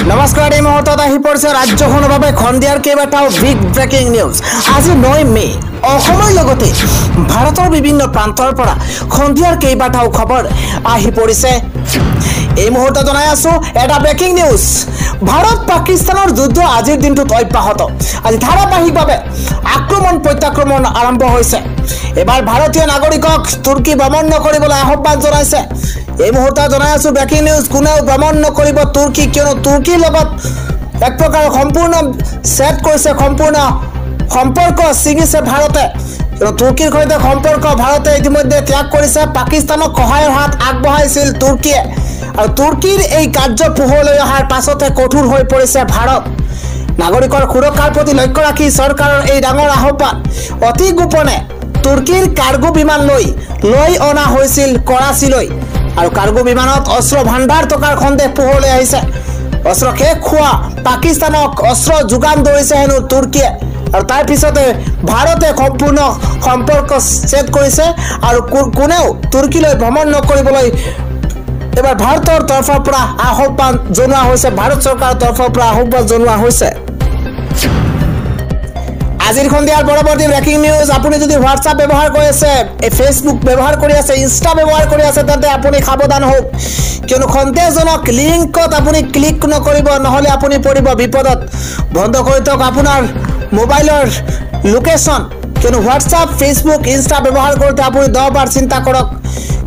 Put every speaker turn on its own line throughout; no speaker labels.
নমস্কাৰ এই মুহূৰ্তত আহি পৰিছে ৰাজ্যখনৰ বাবে খন্দিয়াৰ কেইবাটাও বিগ ব্ৰেকিং নিউজ। আজি 9 মে অসমৰ লগতে ভাৰতৰ বিভিন্ন প্ৰান্তৰ পৰা খন্দিয়াৰ কেইবাটাও খবৰ আহি পৰিছে। এই মুহূৰ্তত জনাই আছো এটা ব্ৰেকিং নিউজ। ভাৰত পাকিস্তানৰ যুদ্ধ আজিৰ দিনটোত অব্যাহত। আজি ধাৰাবাহিকভাৱে আক্ৰমণ প্ৰত্যাক্ৰমণ আৰম্ভ হৈছে। এবাৰ ভাৰতীয় নাগৰিকক তুৰ্কী ভ্ৰমণ নকৰিবলৈ আহ্বান জনাইছে। এই মুহূৰ্তত জনাই আছো ব্ৰেকিং নিউজ। কোনেও ভ্ৰমণ নকৰিব তুৰ্কী, কিয়নো তুৰ্কীৰ লগত এক প্ৰকাৰ সম্পূৰ্ণ সেট কৰিছে, সম্পূৰ্ণ সম্পৰ্ক ছিঙিছে ভাৰতে। তুৰ্কীৰ সৈতে সম্পৰ্ক ভাৰতে ইতিমধ্যে ত্যাগ কৰিছে। পাকিস্তানক সহায়ৰ হাত আগবঢ়াইছিল তুৰ্কীয়ে, আৰু তুৰ্কীৰ এই কাৰ্য পোহৰলৈ অহাৰ পাছতে কঠোৰ হৈ পৰিছে ভাৰত। নাগৰিকৰ সুৰক্ষাৰ প্ৰতি লক্ষ্য ৰাখি চৰকাৰৰ এই ডাঙৰ আহ্বান। অতি গোপনে তুৰ্কীৰ কাৰ্গো বিমান লৈ অনা হৈছিল কৰাচীলৈ, আৰু কাৰ্গো বিমানত অস্ত্ৰ ভাণ্ডাৰ থকাৰ সন্দেহ পোহৰলৈ আহিছে। অস্ত্ৰ শেষ হোৱা পাকিস্তানক অস্ত্ৰ যোগান ধৰিছে হেনো তুৰ্কীয়ে, আৰু তাৰ পিছতে ভাৰতে সম্পূৰ্ণ সম্পৰ্ক ছেদ কৰিছে, আৰু কোনেও তুৰ্কীলৈ ভ্ৰমণ নকৰিবলৈ এবাৰ ভাৰতৰ তৰফৰ পৰা আহ্বান জনোৱা হৈছে। ভাৰত চৰকাৰৰ তৰফৰ পৰা আহ্বান জনোৱা হৈছে। আজিৰ সন্ধিয়াৰ পৰৱৰ্তী ব্ৰেকিং নিউজ। আপুনি যদি হোৱাটছআপ ব্যৱহাৰ কৰি আছে, ফেচবুক ব্যৱহাৰ কৰি আছে, ইনষ্টা ব্যৱহাৰ কৰি আছে, তেন্তে আপুনি সাৱধান হওক, কিয়নো সন্দেহজনক লিংকত আপুনি ক্লিক নকৰিব, নহ'লে আপুনি পৰিব বিপদত। বন্ধ কৰি থওক আপোনাৰ মোবাইলৰ লোকেশ্যন, কিয়নো হোৱাটছআপ, ফেচবুক, ইনষ্টা ব্যৱহাৰ কৰোঁতে আপুনি 10 বাৰ চিন্তা কৰক।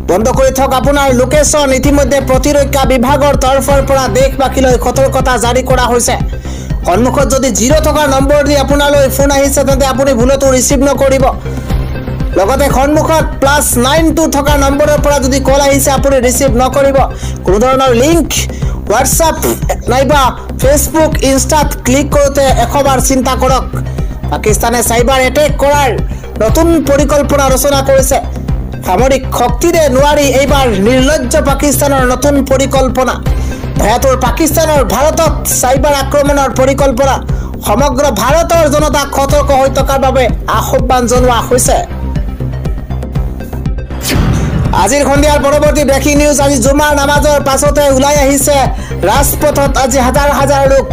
বন্ধ কৰি থওক আপোনাৰ লোকেশ্যন। ইতিমধ্যে প্ৰতিৰক্ষা বিভাগৰ তৰফৰ পৰা দেশবাসীলৈ সতৰ্কতা জাৰি কৰা হৈছে। সন্মুখত যদি 0 টকাৰ নম্বৰ দি আপোনালৈ ফোন আহিছে, তেন্তে আপুনি ভুলতো ৰিচিভ নকৰিব। লগতে সন্মুখত +92 থকা নম্বৰৰ পৰা যদি কল আহিছে, আপুনি ৰিচিভ নকৰিব। কোনো ধৰণৰ লিংক হোৱাটছআপ নাইবা ফেচবুক, ইনষ্টাত ক্লিক কৰোঁতে 100 বাৰ চিন্তা কৰক। পাকিস্তানে চাইবাৰ এটেক কৰাৰ নতুন পৰিকল্পনা ৰচনা কৰিছে। সামৰিক শক্তিৰে নোৱাৰি এইবাৰ নিৰ্লজ্জ পাকিস্তানৰ নতুন পৰিকল্পনা। ভয়াতুৰ পাকিস্তানৰ ভাৰতত চাইবাৰ আক্ৰমণৰ পৰিকল্পনা। সমগ্ৰ ভাৰতৰ জনতাক সতৰ্ক হৈ থকাৰ বাবে আহ্বান জনোৱা হৈছে। আজিৰ সন্ধিয়াৰ পৰৱৰ্তী ব্ৰেকিং নিউজ। আজি জুমাৰ নামাজৰ পাছতে ওলাই আহিছে ৰাজপথত আজি হাজাৰ হাজাৰ লোক,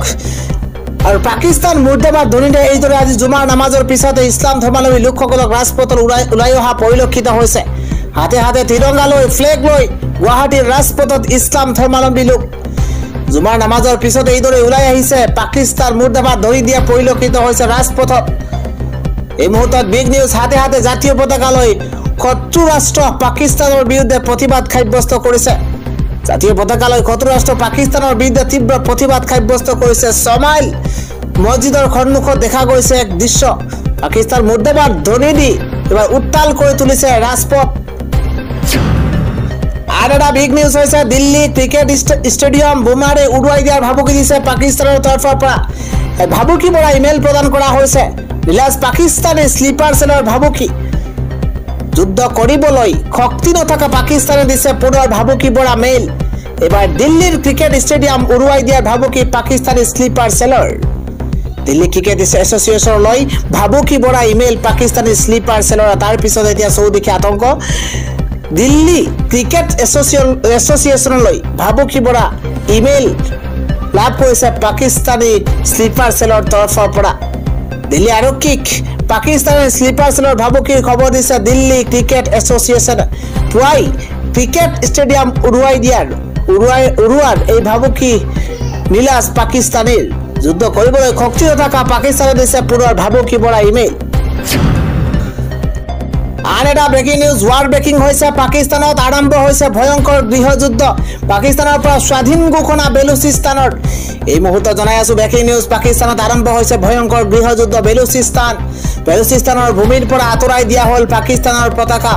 আৰু পাকিস্তান মুৰ্দাবাদ ধ্বনিৰে এইদৰে আজি জুমাৰ নামাজৰ পিছতে ইছলাম ধৰ্মাৱলম্বী লোকসকলক ৰাজপথত ওলাই অহা পৰিলক্ষিত হৈছে। হাতে হাতে তিৰংগা লৈ, ফ্লেগ লৈ গুৱাহাটীৰ ৰাজপথত ইছলাম ধৰ্মাৱলম্বী লোক জুমাৰ নামাজৰ পিছতে এইদৰে ওলাই আহিছে। পাকিস্তান মুৰ্দাবাদ ধ্বনি দিয়া পৰিলক্ষিত হৈছে ৰাজপথত। এই মুহূৰ্তত বিগ নিউজ। হাতে হাতে জাতীয় পতাকা লৈ শত্ৰু ৰাষ্ট্ৰ পাকিস্তানৰ বিৰুদ্ধে প্ৰতিবাদ সাব্যস্ত কৰিছে। জাতীয় পতাকা লৈ শত্ৰু ৰাষ্ট্ৰ পাকিস্তানৰ বিৰুদ্ধে তীব্ৰ প্ৰতিবাদ সাব্যস্ত কৰিছে। ছমাইল মছজিদৰ সন্মুখত দেখা গৈছে এক দৃশ্য। পাকিস্তান মুৰ্দাবাদ ধ্বনি দি এবাৰ উত্তাল কৰি তুলিছে ৰাজপথ। আৰু এটা বিগ নিউজ হৈছে দিল্লী ক্ৰিকেট ষ্টেডিয়াম বোমাৰে উৰুৱাই দিয়াৰ ভাবুকি দিছে পাকিস্তানৰ তৰফৰ পৰা। ভাবুকি পৰা ইমেইল প্ৰদান কৰা হৈছে। ৰিলায়েন্স পাকিস্তানে স্লিপাৰ চেলৰ ভাবুকি। যুদ্ধ কৰিবলৈ শক্তি নথকা পাকিস্তানে দিছে পুনৰ ভাবুকি পৰা মেইল। এবাৰ দিল্লীৰ ক্ৰিকেট ষ্টেডিয়াম উৰুৱাই দিয়াৰ ভাবুকি পাকিস্তানী স্লিপাৰ চেলৰ। দিল্লী ক্ৰিকেট এছ'চিয়েশ্যনলৈ ভাবুকি পৰা ইমেইল পাকিস্তানী স্লিপাৰ চেলৰ। তাৰ পিছত এতিয়া চৌদিশে আতংক। দিল্লী ক্ৰিকেট এছ'চিয়েশ্যনলৈ ভাবুকি পৰা ইমেইল লাভ কৰিছে পাকিস্তানী স্লিপাৰ চেলৰ তৰফৰ পৰা। দিল্লী আৰক্ষীক পাকিস্তানী স্লিপাৰ চেলৰ ভাবুকিৰ খবৰ দিছে দিল্লী ক্ৰিকেট এছ'চিয়েশ্যনে। পুৱাই ক্ৰিকেট ষ্টেডিয়াম উৰুৱাৰ এই ভাবুকি নিলাজ পাকিস্তানীৰ। যুদ্ধ কৰিবলৈ শক্তি নথকা পাকিস্তানে দিছে পুনৰ ভাবুকি পৰা ইমেইল। আন এটা ব্ৰেকিং নিউজ। ৱাৰ ব্ৰেকিং হৈছে পাকিস্তানত। আৰম্ভ হৈছে ভয়ংকৰ গৃহযুদ্ধ। পাকিস্তানৰ পৰা স্বাধীন ঘোষণা বেলুচিস্তানৰ। এই মুহূৰ্তত জনাই আছো ব্ৰেকিং নিউজ। পাকিস্তানত আৰম্ভ হৈছে ভয়ংকৰ গৃহযুদ্ধ। বেলুচিস্তানৰ ভূমিৰ পৰা আঁতৰাই দিয়া হ'ল পাকিস্তানৰ পতাকা।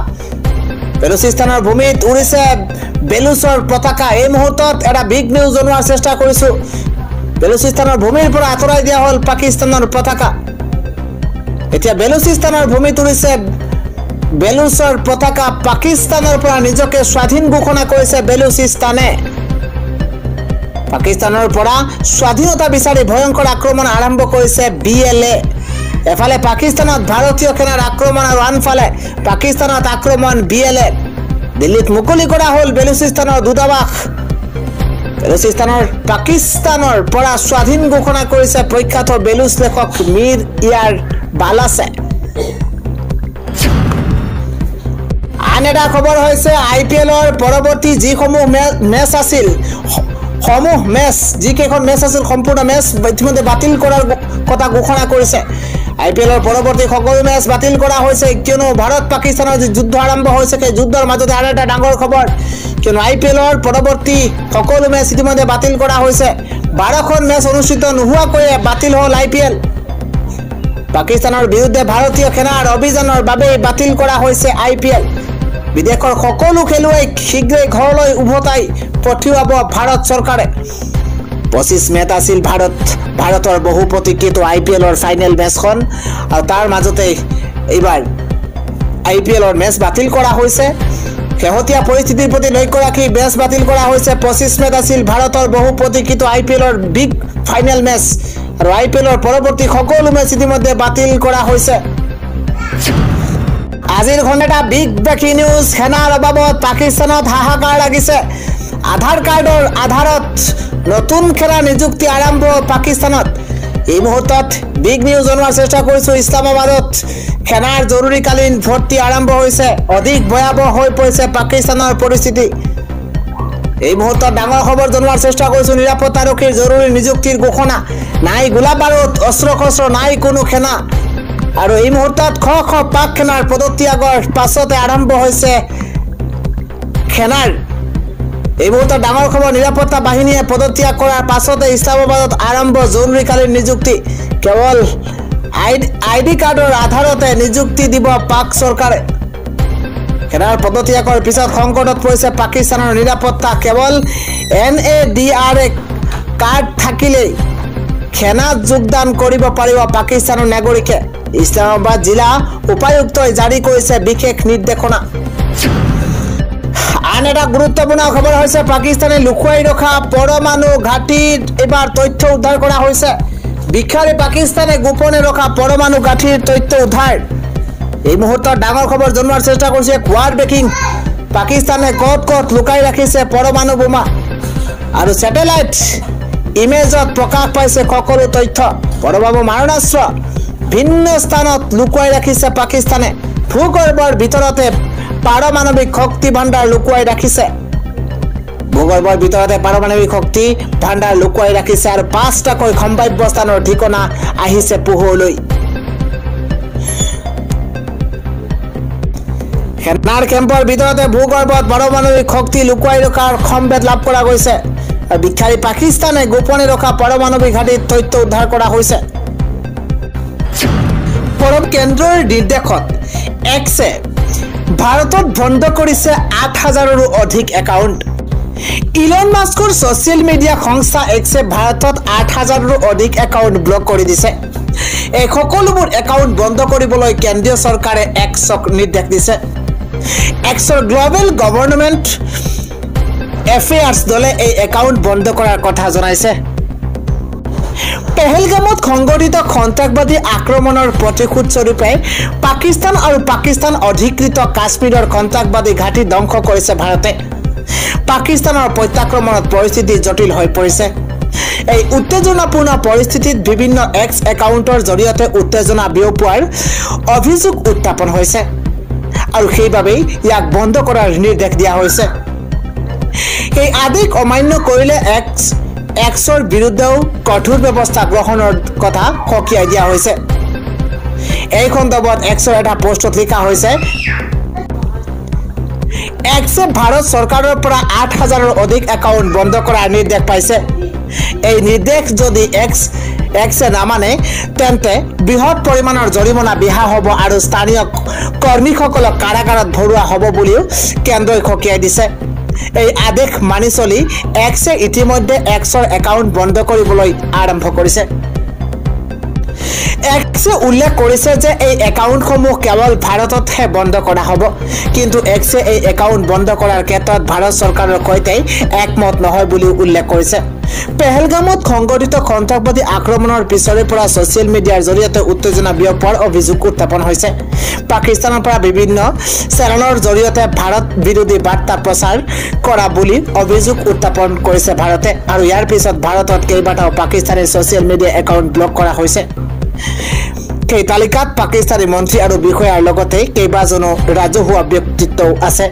বেলুচিস্তানৰ ভূমিত উৰিছে বেলুচৰ পতাকা। এই মুহূৰ্তত এটা বিগ নিউজ জনোৱাৰ চেষ্টা কৰিছো। বেলুচিস্তানৰ ভূমিৰ পৰা আঁতৰাই দিয়া হ'ল পাকিস্তানৰ পতাকা। এতিয়া বেলুচিস্তানৰ ভূমিত উৰিছে বেলুচৰ পতাকা। পাকিস্তানৰ পৰা নিজকে স্বাধীন ঘোষণা কৰিছে বেলুচিস্তানে। পাকিস্তানৰ পৰা স্বাধীনতা বিচাৰি ভয়ংকৰ আক্ৰমণ আৰম্ভ কৰিছে BLA। এফালে পাকিস্তানত ভাৰতীয় সেনাৰ আক্ৰমণ, আৰু আনফালে পাকিস্তানত আক্ৰমণ BLA। দিল্লীত মুকলি কৰা হ'ল বেলুচিস্তানৰ দূতাবাস। বেলুচিস্তানৰ পাকিস্তানৰ পৰা স্বাধীন ঘোষণা কৰিছে প্ৰখ্যাত বেলুচ লেখক মীৰ ইয়াৰ বালাছে। আন এটা খবৰ হৈছে IPLৰ পৰৱৰ্তী যিসমূহ মেচ আছিল যিকেইখন মেচ আছিল সম্পূৰ্ণ মেচ ইতিমধ্যে বাতিল কৰাৰ কথা ঘোষণা কৰিছে। IPLৰ পৰৱৰ্তী সকলো মেচ বাতিল কৰা হৈছে কিয়নো ভাৰত পাকিস্তানৰ যি যুদ্ধ আৰম্ভ হৈছে সেই যুদ্ধৰ মাজতে আৰু এটা ডাঙৰ খবৰ কিয়নো IPLৰ পৰৱৰ্তী সকলো মেচ ইতিমধ্যে বাতিল কৰা হৈছে। 12খন মেচ অনুষ্ঠিত নোহোৱাকৈয়ে বাতিল হ'ল IPL। পাকিস্তানৰ বিৰুদ্ধে ভাৰতীয় সেনাৰ অভিযানৰ বাবে বাতিল কৰা হৈছে IPL। বিদেশৰ সকলো খেলুৱৈক শীঘ্ৰেই ঘৰলৈ উভতাই পঠিয়াব ভাৰত চৰকাৰে। 25 মেত আছিল ভাৰতৰ বহু প্ৰতীক্ষিত IPLৰ ফাইনেল মেচখন আৰু তাৰ মাজতে এইবাৰ IPLৰ মেচ বাতিল কৰা হৈছে। শেহতীয়া পৰিস্থিতিৰ প্ৰতি লক্ষ্য ৰাখি মেচ বাতিল কৰা হৈছে। 25 মেত আছিল ভাৰতৰ বহু প্ৰতীক্ষিত IPLৰ বিগ ফাইনেল মেচ আৰু IPLৰ পৰৱৰ্তী সকলো মেচ ইতিমধ্যে বাতিল কৰা হৈছে। আজিৰ ঘণ্টা বিগ ব্ৰেকিং নিউজ। সেনাৰ অভাৱত পাকিস্তানত হাহাকাৰ লাগিছে। আধাৰ কাৰ্ডৰ আধাৰত নতুন সেনা নিযুক্তি আৰম্ভ পাকিস্তানত। এই মুহূৰ্তত বিগ নিউজ জনোৱাৰ চেষ্টা কৰিছো। ইছলামাবাদত সেনাৰ জৰুৰীকালীন ভৰ্তি আৰম্ভ হৈছে। অধিক ভয়াৱহ হৈ পৰিছে পাকিস্তানৰ পৰিস্থিতি। এই মুহূৰ্তত ডাঙৰ খবৰ জনোৱাৰ চেষ্টা কৰিছো। নিৰাপত্তাৰক্ষীৰ জৰুৰী নিযুক্তিৰ ঘোষণা। নাই গোলা বাৰুদ, অস্ত্ৰ শস্ত্ৰ, নাই কোনো সেনা। আৰু এই মুহূৰ্তত শ পাক সেনাৰ পদত্যাগৰ পাছতে আৰম্ভ হৈছে সেনাৰ। এই মুহূৰ্তত ডাঙৰ খবৰ, নিৰাপত্তা বাহিনীয়ে পদত্যাগ কৰাৰ পাছতে ইছলামাবাদত আৰম্ভ জৰুৰীকালীন নিযুক্তি। কেৱল ID কাৰ্ডৰ আধাৰতে নিযুক্তি দিব পাক চৰকাৰে। সেনাৰ পদত্যাগৰ পিছত সংকটত পৰিছে পাকিস্তানৰ নিৰাপত্তা। কেৱল NADRA কাৰ্ড থাকিলেই সেনাত যোগদান কৰিব পাৰিব পাকিস্তানৰ নাগৰিকে। ইছলামাবাদ জিলা উপায়ুক্তই জাৰি কৰিছে বিশেষ নিৰ্দেশনা। আন এটা গুৰুত্বপূৰ্ণ খবৰ হৈছে পাকিস্তানে লুকুৱাই ৰখা পৰমাণু ঘাটিত এবাৰ তথ্য উদ্ধাৰ কৰা হৈছে। বিখাৰী পাকিস্তানে গোপনে ৰখা পৰমাণু ঘাটিৰ তথ্য উদ্ধাৰ। এই মুহূৰ্তত ডাঙৰ খবৰ জনোৱাৰ চেষ্টা কৰিছে কোৱাড ব্ৰেকিং। পাকিস্তানে ক'ত লুকাই ৰাখিছে পৰমাণু বোমা আৰু ছেটেলাইট ইমেজত প্ৰকাশ পাইছে সকলো তথ্য। পৰমাণু মাৰণাস্ত্ৰ ভিন্ন স্থানত লুকুৱাই ৰাখিছে পাকিস্তানে। ভূগৰ্ভৰ ভিতৰতে পাৰমাণৱিক শক্তি ভাণ্ডাৰ লুকুৱাই ৰাখিছে। ভূগৰ্ভৰ ভিতৰতে পাৰমাণৱিক শক্তি ভাণ্ডাৰ লুকুৱাই ৰাখিছে আৰু 5টাকৈ সম্ভাৱ্য স্থানৰ ঠিকনা আহিছে পোহৰলৈ। সেনাৰ কেম্পৰ ভিতৰতে ভূগৰ্ভত পাৰমাণৱিক শক্তি লুকুৱাই ৰখাৰ সম্ভেদ লাভ কৰা গৈছে। বিখাৰী পাকিস্তানে গোপনে ৰখা পাৰমাণৱিক ঘাটিত তথ্য উদ্ধাৰ কৰা হৈছে। কেন্দ্ৰৰ নিৰ্দেশত এক্সে ভাৰতত বন্ধ কৰিছে 8,000ৰো অধিক একাউণ্ট। ইলন মাস্কৰ ছ'চিয়েল মিডিয়া সংস্থা এক্সে ভাৰতত 8,000ৰো অধিক একাউণ্ট ব্লক কৰি দিছে। এই সকলোবোৰ একাউণ্ট বন্ধ কৰিবলৈ কেন্দ্ৰীয় চৰকাৰে এক্সক নিৰ্দেশ দিছে। এক্সৰ গ্ল'বেল গভৰ্ণমেণ্ট এফেয়াৰ্ছ দলে এই একাউণ্ট বন্ধ কৰাৰ কথা জনাইছে। পেহেলগামত সংঘটিত সন্ত্ৰাসবাদী আক্ৰমণৰ প্ৰতিশোধ স্বৰূপে পাকিস্তান আৰু পাকিস্তান অধিকৃত কাশ্মীৰৰ সন্ত্ৰাসবাদী ঘাটি ধ্বংস কৰিছে ভাৰতে। পাকিস্তানৰ প্ৰত্যাক্ৰমণত পৰিস্থিতি জটিল হৈ পৰিছে। এই উত্তেজনাপূৰ্ণ পৰিস্থিতিত বিভিন্ন এক্স একাউণ্টৰ জৰিয়তে উত্তেজনা বিয়পোৱাৰ অভিযোগ উত্থাপন হৈছে আৰু সেইবাবেই ইয়াক বন্ধ কৰাৰ নিৰ্দেশ দিয়া হৈছে। এই আদেশ অমান্য কৰিলে এক্সৰ বিৰুদ্ধেও কঠোৰ ব্যৱস্থা গ্ৰহণৰ কথা সকীয়াই দিয়া হৈছে। এই সন্দৰ্ভত এক্সৰ এটা পোষ্টত লিখা হৈছে, এক্সে ভাৰত চৰকাৰৰ পৰা 8,000ৰো অধিক একাউণ্ট বন্ধ কৰাৰ নিৰ্দেশ পাইছে। এই নিৰ্দেশ যদি এক্সে নামানে তেন্তে বৃহৎ পৰিমাণৰ জৰিমনা বিহা হ'ব আৰু স্থানীয় কৰ্মীসকলক কাৰাগাৰত ভৰোৱা হ'ব বুলিও কেন্দ্ৰই সকীয়াই দিছে। এই আদেশ মানি চলি এক্সে ইতিমধ্যে এক্সৰ একাউণ্ট বন্ধ কৰিবলৈ আৰম্ভ কৰিছে। এক্সে উল্লেখ কৰিছে যে এই একাউণ্টসমূহ কেৱল ভাৰততহে বন্ধ কৰা হ'ব কিন্তু এক্সে এই একাউণ্ট বন্ধ কৰাৰ ক্ষেত্ৰত ভাৰত চৰকাৰৰ সৈতে একমত নহয় বুলি উল্লেখ কৰিছে পেহেলগামত সংঘটিত সন্ত্ৰাসবাদী আক্ৰমণৰ পিছৰে পৰা ছ'চিয়েল মিডিয়াৰ জৰিয়তে উত্তেজনা বিয়পোৱাৰ অভিযোগ উত্থাপন হৈছে পাকিস্তানৰ পৰা বিভিন্ন চেনেলৰ জৰিয়তে ভাৰত বিৰোধী বাৰ্তা প্ৰচাৰ কৰা বুলি অভিযোগ উত্থাপন কৰিছে ভাৰতে আৰু ইয়াৰ পিছত ভাৰতত কেইবাটাও Pakistani social media account block কৰা হৈছে সেই তালিকাত পাকিস্তানী মন্ত্ৰী আৰু বিষয়াৰ লগতে কেইবাজনো ৰাজহুৱা ব্যক্তিত্বও আছে